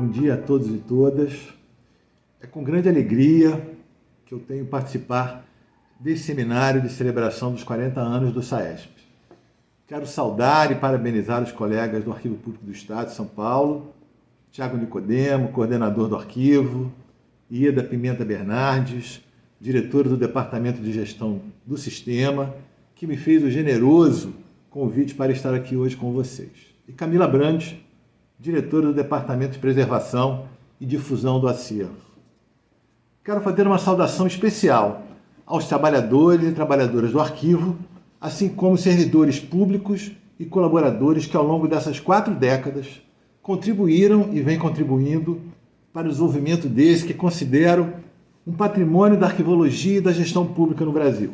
Bom dia a todos e todas. É com grande alegria que eu tenho participar desse seminário de celebração dos 40 anos do SAESP. Quero saudar e parabenizar os colegas do Arquivo Público do Estado de São Paulo, Tiago Nicodemo, coordenador do arquivo, Ieda Pimenta Bernardes, diretora do Departamento de Gestão do Sistema, que me fez o generoso convite para estar aqui hoje com vocês. E Camila Brandes, diretora do Departamento de Preservação e Difusão do Acervo. Quero fazer uma saudação especial aos trabalhadores e trabalhadoras do arquivo, assim como servidores públicos e colaboradores que ao longo dessas 4 décadas contribuíram e vêm contribuindo para o desenvolvimento desse que considero um patrimônio da arquivologia e da gestão pública no Brasil.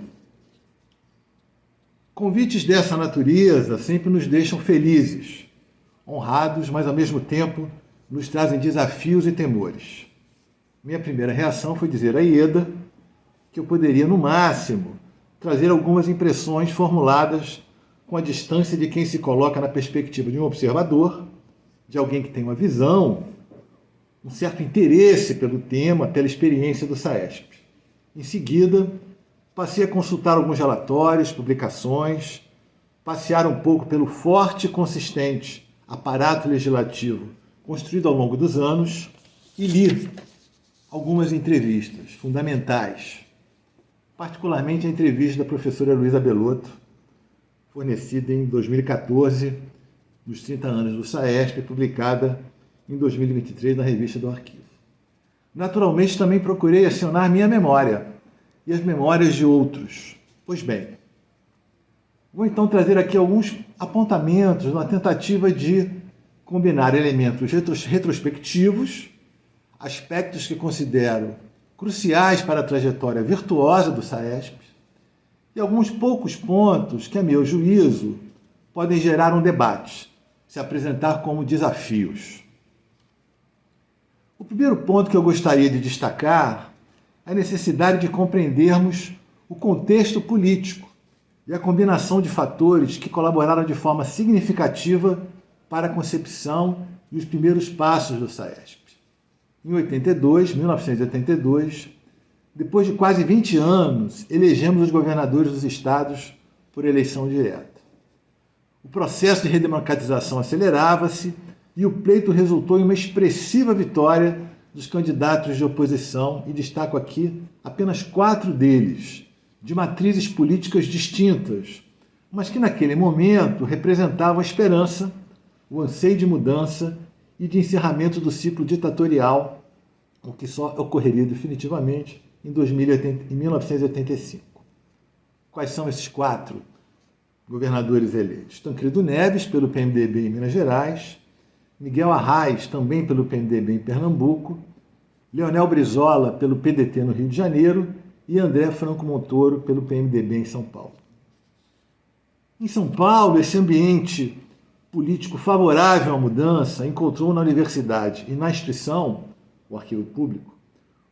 Convites dessa natureza sempre nos deixam felizes, honrados, mas ao mesmo tempo nos trazem desafios e temores. Minha primeira reação foi dizer a Ieda que eu poderia, no máximo, trazer algumas impressões formuladas com a distância de quem se coloca na perspectiva de um observador, de alguém que tem uma visão, um certo interesse pelo tema, pela experiência do SAESP. Em seguida, passei a consultar alguns relatórios, publicações, passear um pouco pelo forte e consistente aparato legislativo construído ao longo dos anos e li algumas entrevistas fundamentais, particularmente a entrevista da professora Luísa Belotto, fornecida em 2014, nos 30 anos do SAESP, publicada em 2023 na Revista do Arquivo. Naturalmente, também procurei acionar minha memória e as memórias de outros. Pois bem, vou então trazer aqui alguns apontamentos na tentativa de combinar elementos retrospectivos, aspectos que considero cruciais para a trajetória virtuosa do SAESP e alguns poucos pontos que, a meu juízo, podem gerar um debate, se apresentar como desafios. O primeiro ponto que eu gostaria de destacar é a necessidade de compreendermos o contexto político e a combinação de fatores que colaboraram de forma significativa para a concepção e os primeiros passos do SAESP. Em 1982, depois de quase 20 anos, elegemos os governadores dos estados por eleição direta. O processo de redemocratização acelerava-se e o pleito resultou em uma expressiva vitória dos candidatos de oposição, e destaco aqui apenas 4 deles, de matrizes políticas distintas, mas que naquele momento representavam a esperança, o anseio de mudança e de encerramento do ciclo ditatorial, o que só ocorreria definitivamente em 1985. Quais são esses 4 governadores eleitos? Tancredo Neves, pelo PMDB em Minas Gerais, Miguel Arraes, também pelo PMDB em Pernambuco, Leonel Brizola, pelo PDT no Rio de Janeiro, e André Franco Montoro, pelo PMDB em São Paulo. Em São Paulo, esse ambiente político favorável à mudança encontrou na universidade e na instituição, o Arquivo Público,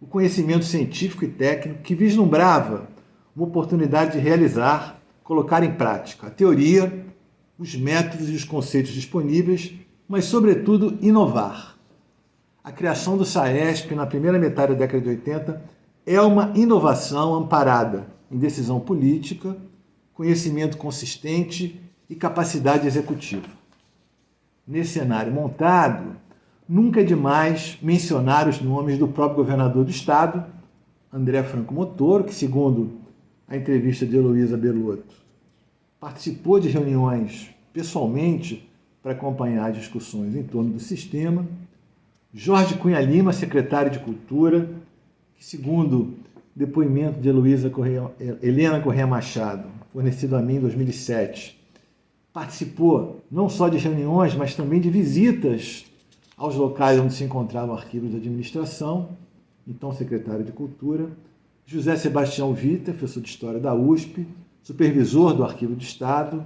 o conhecimento científico e técnico que vislumbrava uma oportunidade de realizar, colocar em prática a teoria, os métodos e os conceitos disponíveis, mas, sobretudo, inovar. A criação do SAESP na primeira metade da década de 80 é uma inovação amparada em decisão política, conhecimento consistente e capacidade executiva. Nesse cenário montado, nunca é demais mencionar os nomes do próprio governador do estado, André Franco Montoro, que, segundo a entrevista de Luísa Belotto, participou de reuniões pessoalmente para acompanhar discussões em torno do sistema, Jorge Cunha Lima, secretário de Cultura, que, segundo depoimento de Helena Correia Machado, fornecido a mim em 2007, participou não só de reuniões, mas também de visitas aos locais onde se encontravam arquivos de administração, então secretário de Cultura, José Sebastião Vita, professor de História da USP, supervisor do Arquivo do Estado,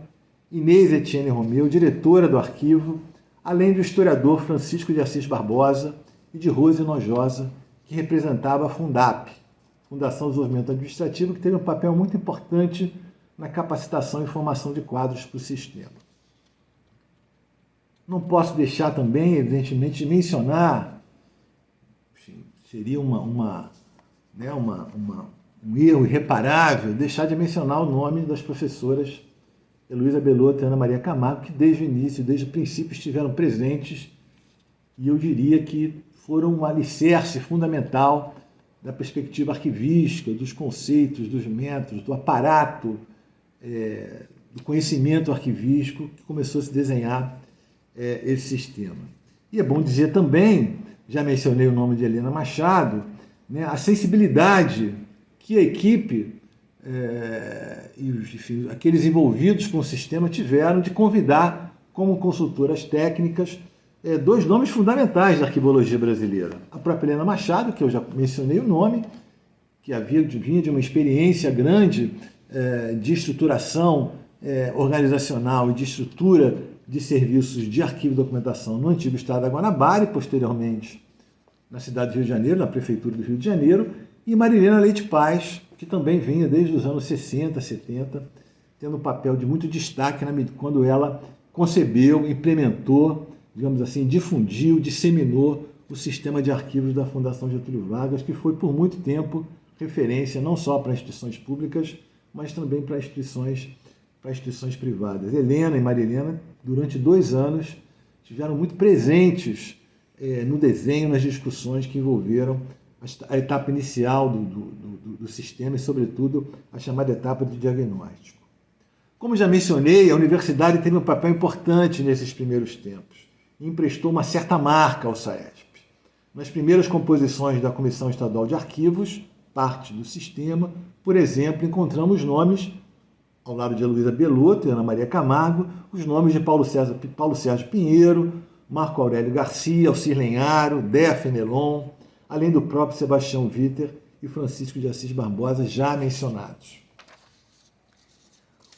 Inês Etienne Romeu, diretora do arquivo, além do historiador Francisco de Assis Barbosa e de Rose Nojosa, que representava a Fundap, Fundação de Desenvolvimento Administrativo, que teve um papel muito importante na capacitação e formação de quadros para o sistema. Não posso deixar também, evidentemente, de mencionar seria um erro irreparável deixar de mencionar o nome das professoras Heloísa Beloto e Ana Maria Camargo, que desde o início, desde o princípio, estiveram presentes, e eu diria que foram um alicerce fundamental da perspectiva arquivística, dos conceitos, dos métodos, do aparato, do conhecimento arquivístico que começou a se desenhar esse sistema. E é bom dizer também, já mencionei o nome de Helena Machado, né, a sensibilidade que a equipe e aqueles envolvidos com o sistema tiveram de convidar como consultoras técnicas dois nomes fundamentais da arquivologia brasileira. A própria Helena Machado, que eu já mencionei o nome, que vinha de uma experiência grande de estruturação organizacional e de estrutura de serviços de arquivo e documentação no antigo estado da Guanabara e, posteriormente, na cidade do Rio de Janeiro, na prefeitura do Rio de Janeiro, e Marilena Leite Paz, que também vinha desde os anos 60, 70, tendo um papel de muito destaque quando ela concebeu, implementou, digamos assim, difundiu, disseminou o sistema de arquivos da Fundação Getúlio Vargas, que foi por muito tempo referência não só para instituições públicas, mas também para instituições privadas. Helena e Marilena, durante 2 anos, estiveram muito presentes no desenho, nas discussões que envolveram a etapa inicial do sistema e, sobretudo, a chamada etapa de diagnóstico. Como já mencionei, a universidade teve um papel importante nesses primeiros tempos e emprestou uma certa marca ao SAESP. Nas primeiras composições da Comissão Estadual de Arquivos, parte do sistema, por exemplo, encontramos nomes, ao lado de Heloísa Beloto e Ana Maria Camargo, os nomes de Paulo Sérgio Pinheiro, Marco Aurélio Garcia, Alcir Lenharo, Déa Fenelon, além do próprio Sebastião Viter e Francisco de Assis Barbosa, já mencionados.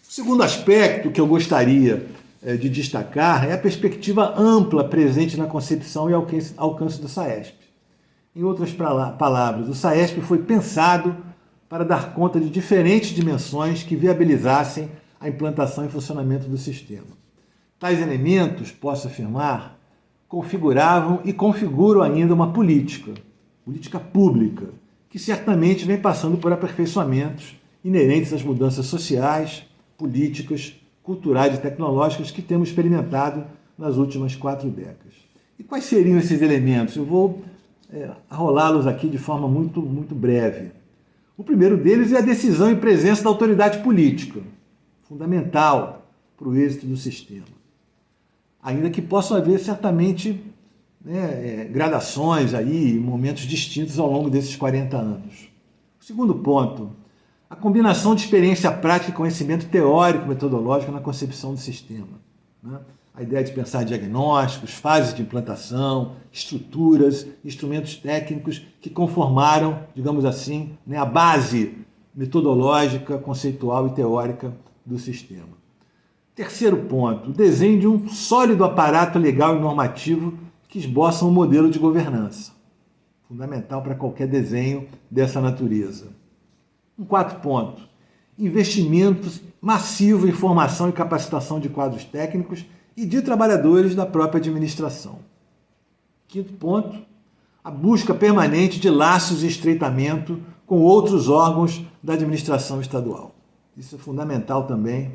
O segundo aspecto que eu gostaria de destacar é a perspectiva ampla presente na concepção e alcance do SAESP. Em outras palavras, o SAESP foi pensado para dar conta de diferentes dimensões que viabilizassem a implantação e funcionamento do sistema. Tais elementos, posso afirmar, configuravam e configuram ainda uma política pública, que certamente vem passando por aperfeiçoamentos inerentes às mudanças sociais, políticas, culturais e tecnológicas que temos experimentado nas últimas 4 décadas. E quais seriam esses elementos? Eu vou arrolá-los aqui de forma muito, muito breve. O primeiro deles é a decisão e presença da autoridade política, fundamental para o êxito do sistema. Ainda que possam haver certamente gradações aí, momentos distintos ao longo desses 40 anos. O segundo ponto, a combinação de experiência prática e conhecimento teórico metodológico na concepção do sistema. Né? A ideia de pensar diagnósticos, fases de implantação, estruturas, instrumentos técnicos que conformaram, digamos assim, a base metodológica, conceitual e teórica do sistema. Terceiro ponto, o desenho de um sólido aparato legal e normativo que esboça um modelo de governança, fundamental para qualquer desenho dessa natureza. Um quarto ponto, investimento massivo em formação e capacitação de quadros técnicos e de trabalhadores da própria administração. Quinto ponto, a busca permanente de laços e estreitamento com outros órgãos da administração estadual. Isso é fundamental também,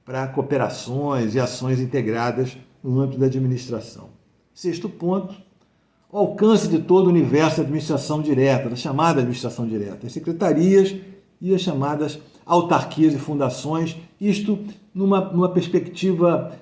para cooperações e ações integradas no âmbito da administração. Sexto ponto, o alcance de todo o universo da administração direta, da chamada administração direta, as secretarias e as chamadas autarquias e fundações, isto numa perspectiva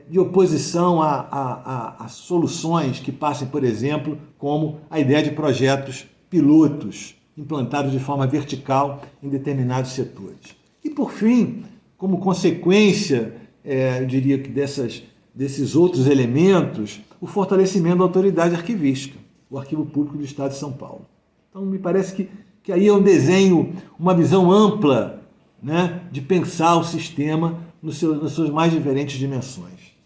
de oposição a soluções que passem, por exemplo, como a ideia de projetos pilotos, implantados de forma vertical em determinados setores. E, por fim, como consequência, eu diria que desses outros elementos, o fortalecimento da autoridade arquivística, o Arquivo Público do Estado de São Paulo. Então, me parece que aí é um desenho, uma visão ampla, de pensar o sistema nas suas mais diferentes dimensões.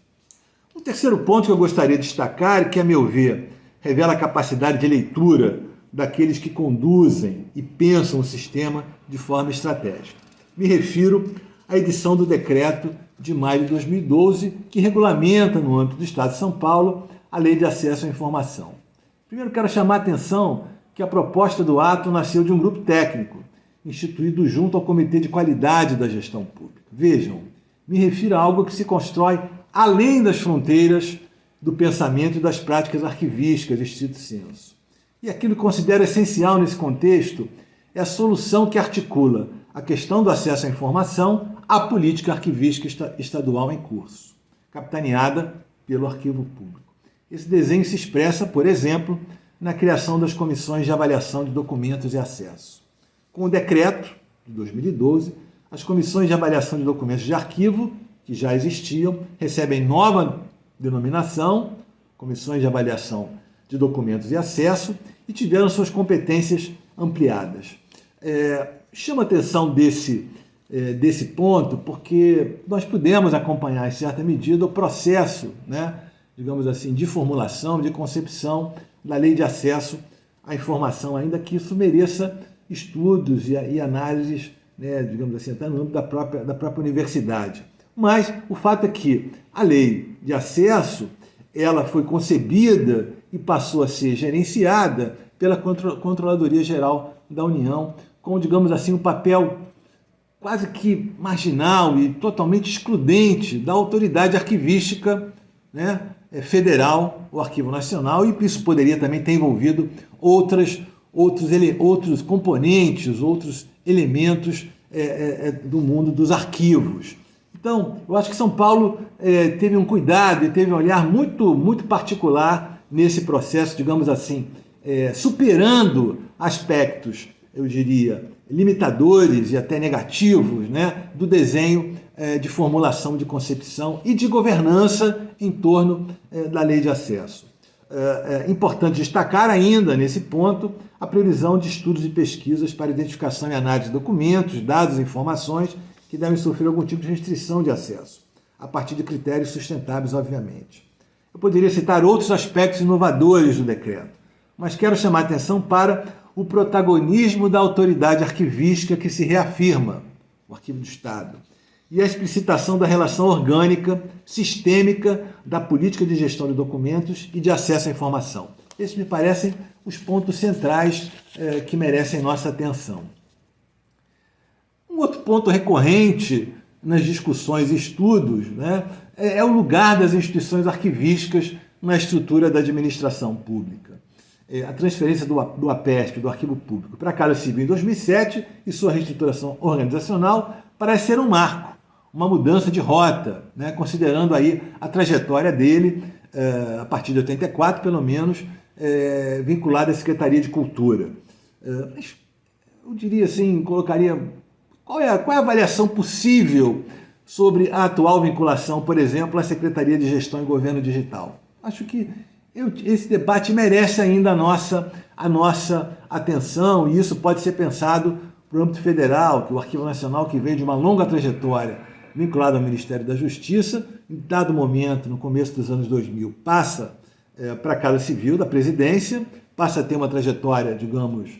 Um terceiro ponto que eu gostaria de destacar, que, a meu ver, revela a capacidade de leitura daqueles que conduzem e pensam o sistema de forma estratégica. Me refiro à edição do decreto de maio de 2012, que regulamenta, no âmbito do Estado de São Paulo, a Lei de Acesso à Informação. Primeiro, quero chamar a atenção que a proposta do ato nasceu de um grupo técnico, instituído junto ao Comitê de Qualidade da Gestão Pública. Vejam, me refiro a algo que se constrói além das fronteiras do pensamento e das práticas arquivísticas, estrito senso. E aquilo que considero essencial nesse contexto é a solução que articula a questão do acesso à informação à política arquivística estadual em curso, capitaneada pelo Arquivo Público. Esse desenho se expressa, por exemplo, na criação das comissões de avaliação de documentos e acesso. Com o decreto de 2012, as comissões de avaliação de documentos de arquivo, que já existiam, recebem nova denominação, comissões de avaliação de documentos e acesso, e tiveram suas competências ampliadas. Chama a atenção desse ponto, porque nós pudemos acompanhar, em certa medida, o processo, digamos assim, de formulação, de concepção da lei de acesso à informação, ainda que isso mereça estudos e análises, digamos assim, até no âmbito da própria universidade. Mas o fato é que a lei de acesso, ela foi concebida e passou a ser gerenciada pela Controladoria Geral da União, com, digamos assim, um papel quase que marginal e totalmente excludente da autoridade arquivística, federal, o Arquivo Nacional, e isso poderia também ter envolvido outros componentes, outros elementos do mundo dos arquivos. Então, eu acho que São Paulo teve um cuidado e teve um olhar muito, muito particular nesse processo, digamos assim, superando aspectos, eu diria, limitadores e até negativos, do desenho de formulação de concepção e de governança em torno da lei de acesso. É importante destacar ainda, nesse ponto, a previsão de estudos e pesquisas para identificação e análise de documentos, dados e informações que devem sofrer algum tipo de restrição de acesso, a partir de critérios sustentáveis, obviamente. Eu poderia citar outros aspectos inovadores do decreto, mas quero chamar a atenção para o protagonismo da autoridade arquivística que se reafirma, o Arquivo do Estado, e a explicitação da relação orgânica, sistêmica da política de gestão de documentos e de acesso à informação. Esses me parecem os pontos centrais que merecem nossa atenção. Um outro ponto recorrente nas discussões e estudos é o lugar das instituições arquivísticas na estrutura da administração pública. A transferência do APESP, do Arquivo Público, para a Casa Civil em 2007 e sua reestruturação organizacional parece ser um marco, uma mudança de rota, considerando aí a trajetória dele, a partir de 84, pelo menos, vinculada à Secretaria de Cultura. Mas eu diria assim, colocaria... Qual é a avaliação possível sobre a atual vinculação, por exemplo, à Secretaria de Gestão e Governo Digital? Acho que esse debate merece ainda a nossa atenção, e isso pode ser pensado para o âmbito federal, que o Arquivo Nacional, que vem de uma longa trajetória vinculada ao Ministério da Justiça, em dado momento, no começo dos anos 2000, passa para a Casa Civil da Presidência, passa a ter uma trajetória, digamos,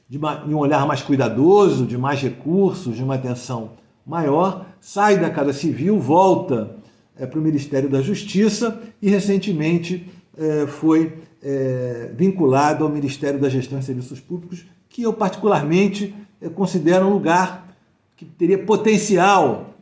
de um olhar mais cuidadoso, de mais recursos, de uma atenção maior, sai da Casa Civil, volta para o Ministério da Justiça e, recentemente, foi vinculado ao Ministério da Gestão e Serviços Públicos, que eu particularmente considero um lugar que teria potencial,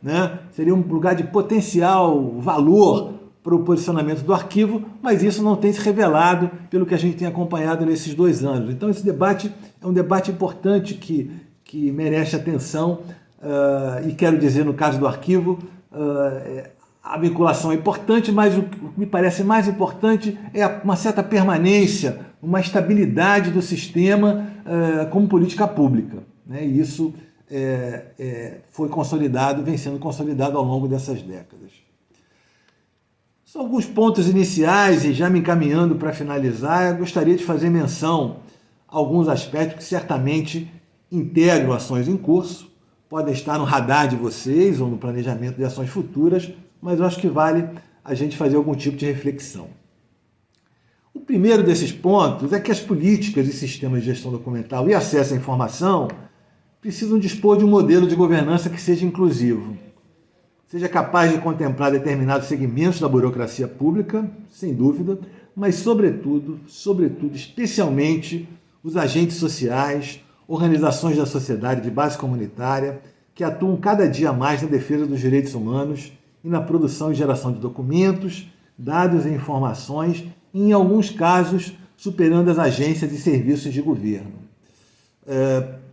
seria um lugar de potencial valor para o posicionamento do arquivo, mas isso não tem se revelado pelo que a gente tem acompanhado nesses 2 anos. Então esse debate é um debate importante que merece atenção e quero dizer, no caso do arquivo, a vinculação é importante, mas o que me parece mais importante é uma certa permanência, uma estabilidade do sistema como política pública. E isso foi consolidado, vem sendo consolidado ao longo dessas décadas. São alguns pontos iniciais e já me encaminhando para finalizar, eu gostaria de fazer menção a alguns aspectos que certamente integram ações em curso, podem estar no radar de vocês ou no planejamento de ações futuras, mas eu acho que vale a gente fazer algum tipo de reflexão. O primeiro desses pontos é que as políticas e sistemas de gestão documental e acesso à informação precisam dispor de um modelo de governança que seja inclusivo, seja capaz de contemplar determinados segmentos da burocracia pública, sem dúvida, mas sobretudo, especialmente os agentes sociais, organizações da sociedade de base comunitária, que atuam cada dia mais na defesa dos direitos humanos e na produção e geração de documentos, dados e informações, e, em alguns casos, superando as agências e serviços de governo.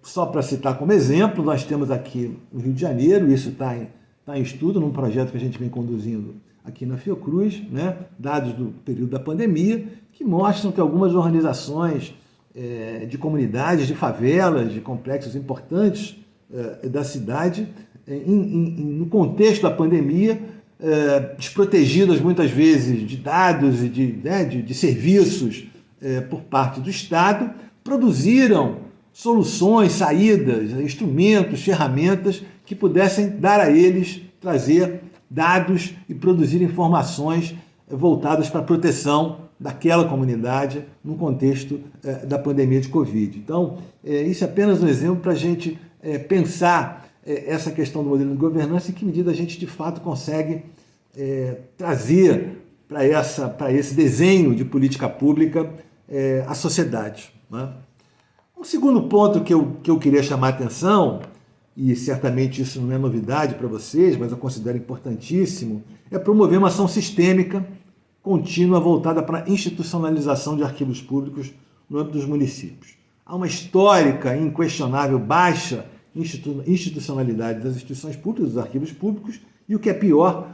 Só para citar como exemplo, nós temos aqui no Rio de Janeiro, isso está em estudo, num projeto que a gente vem conduzindo aqui na Fiocruz, né, dados do período da pandemia, que mostram que algumas organizações de comunidades, de favelas, de complexos importantes da cidade, no contexto da pandemia, desprotegidas muitas vezes de dados e de serviços por parte do Estado, produziram soluções, saídas, instrumentos, ferramentas que pudessem dar a eles, trazer dados e produzir informações voltadas para a proteção daquela comunidade no contexto da pandemia de Covid. Então, isso é apenas um exemplo para a gente pensar essa questão do modelo de governança e que medida a gente de fato consegue trazer para esse desenho de política pública a sociedade, né? Um segundo ponto que eu queria chamar a atenção, e certamente isso não é novidade para vocês, mas eu considero importantíssimo, é promover uma ação sistêmica contínua voltada para a institucionalização de arquivos públicos no âmbito dos municípios. Há uma histórica e inquestionável baixa institucionalidade das instituições públicas, dos arquivos públicos, e o que é pior,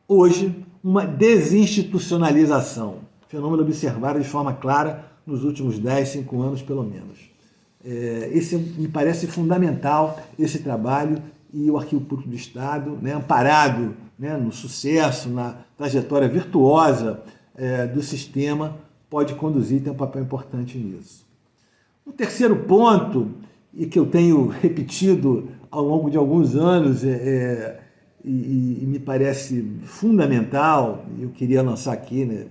hoje, uma desinstitucionalização, fenômeno observado de forma clara nos últimos 5 anos, pelo menos. Esse me parece fundamental, esse trabalho, e o Arquivo Público do Estado, né, amparado, né, no sucesso, na trajetória virtuosa do sistema, pode conduzir e tem um papel importante nisso. O terceiro ponto, e que eu tenho repetido ao longo de alguns anos, e me parece fundamental, eu queria lançar aqui, né,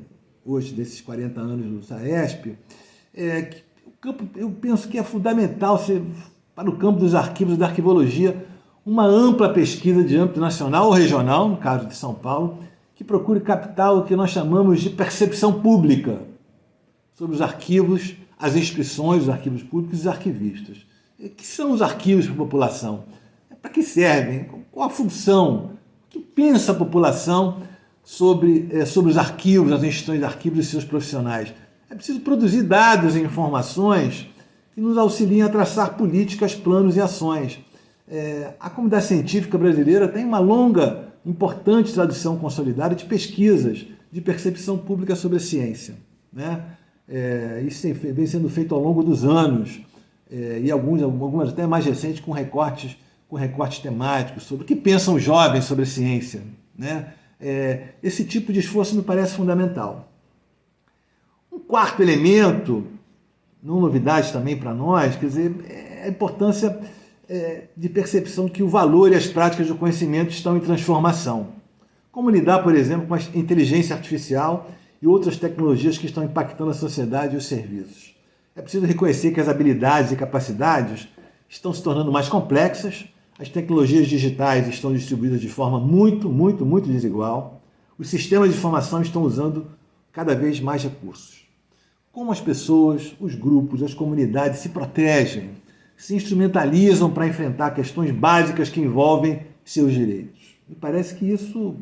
hoje, desses 40 anos do SAESP, que eu penso que é fundamental para o campo dos arquivos e da arquivologia uma ampla pesquisa de âmbito nacional ou regional, no caso de São Paulo, que procure captar o que nós chamamos de percepção pública sobre os arquivos, as instituições, os arquivos públicos e os arquivistas. O que são os arquivos para a população? Para que servem? Qual a função? O que pensa a população sobre os arquivos, as instituições de arquivos e seus profissionais? É preciso produzir dados e informações que nos auxiliem a traçar políticas, planos e ações. A comunidade científica brasileira tem uma longa, importante tradição consolidada de pesquisas de percepção pública sobre a ciência, né? Isso vem sendo feito ao longo dos anos, e algumas até mais recentes com recortes temáticos sobre o que pensam os jovens sobre a ciência, né? Esse tipo de esforço me parece fundamental. Um quarto elemento, não novidade também para nós, quer dizer, é a importância de percepção que o valor e as práticas do conhecimento estão em transformação. Como lidar, por exemplo, com a inteligência artificial e outras tecnologias que estão impactando a sociedade e os serviços. É preciso reconhecer que as habilidades e capacidades estão se tornando mais complexas, as tecnologias digitais estão distribuídas de forma muito desigual, os sistemas de informação estão usando cada vez mais recursos. Como as pessoas, os grupos, as comunidades se protegem, se instrumentalizam para enfrentar questões básicas que envolvem seus direitos. Me parece que isso,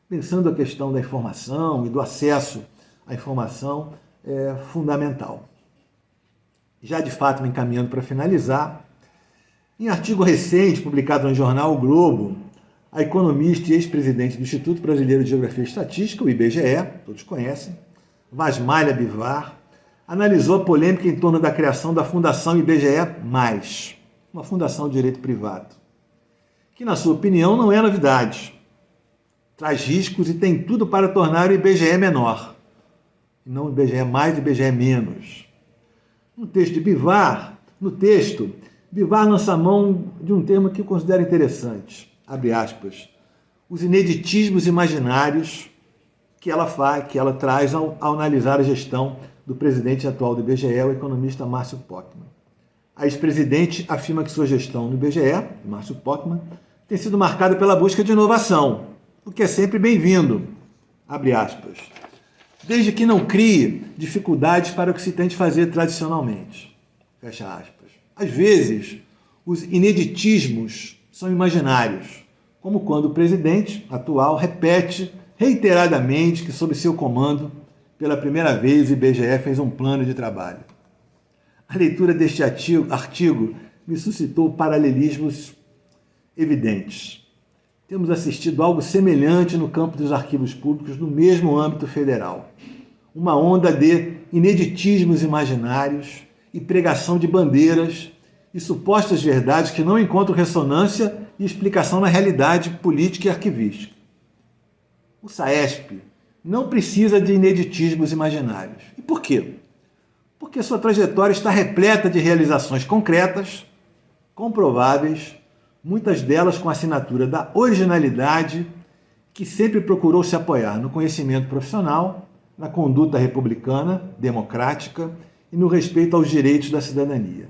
pensando a questão da informação e do acesso à informação, é fundamental. Já de fato, me encaminhando para finalizar, em artigo recente publicado no jornal O Globo, a economista e ex-presidente do Instituto Brasileiro de Geografia e Estatística, o IBGE, todos conhecem, Vasmalha Bivar, analisou a polêmica em torno da criação da Fundação IBGE+, uma fundação de direito privado, que, na sua opinião, não é novidade. Traz riscos e tem tudo para tornar o IBGE menor, e não o IBGE+, e IBGE menos. No texto de Bivar, Bivar lança a mão de um termo que eu considero interessante, abre aspas, os ineditismos imaginários que ela traz ao analisar a gestão do presidente atual do IBGE, o economista Márcio Pockmann. A ex-presidente afirma que sua gestão no IBGE, Márcio Pockmann, tem sido marcada pela busca de inovação, o que é sempre bem-vindo, abre aspas. desde que não crie dificuldades para o que se tente fazer tradicionalmente. Fecha aspas. Às vezes, os ineditismos são imaginários, como quando o presidente atual repete reiteradamente que, sob seu comando, pela primeira vez o IBGE fez um plano de trabalho. A leitura deste artigo me suscitou paralelismos evidentes. Temos assistido algo semelhante no campo dos arquivos públicos no mesmo âmbito federal. Uma onda de ineditismos imaginários e pregação de bandeiras e supostas verdades que não encontram ressonância e explicação na realidade política e arquivística. O SAESP não precisa de ineditismos imaginários. E por quê? Porque sua trajetória está repleta de realizações concretas, comprováveis, muitas delas com a assinatura da originalidade, que sempre procurou se apoiar no conhecimento profissional, na conduta republicana, democrática e no respeito aos direitos da cidadania.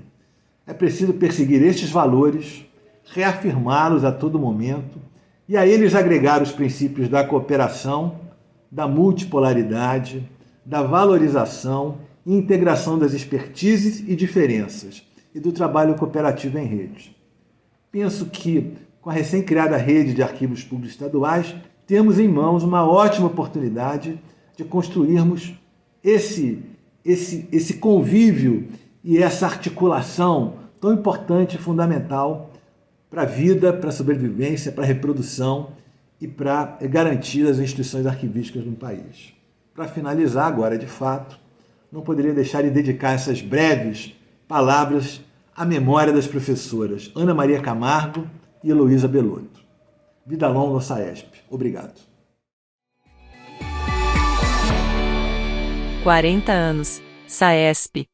É preciso perseguir estes valores, reafirmá-los a todo momento e a eles agregar os princípios da cooperação, da multipolaridade, da valorização e integração das expertises e diferenças e do trabalho cooperativo em rede. Penso que, com a recém-criada rede de arquivos públicos estaduais, temos em mãos uma ótima oportunidade de construirmos esse convívio e essa articulação tão importante e fundamental para a vida, para a sobrevivência, para a reprodução e para garantir as instituições arquivísticas no país. Para finalizar agora, de fato, não poderia deixar de dedicar essas breves palavras à memória das professoras Ana Maria Camargo e Heloísa Belotto. Vida longa ao SAESP. Obrigado. 40 anos. SAESP.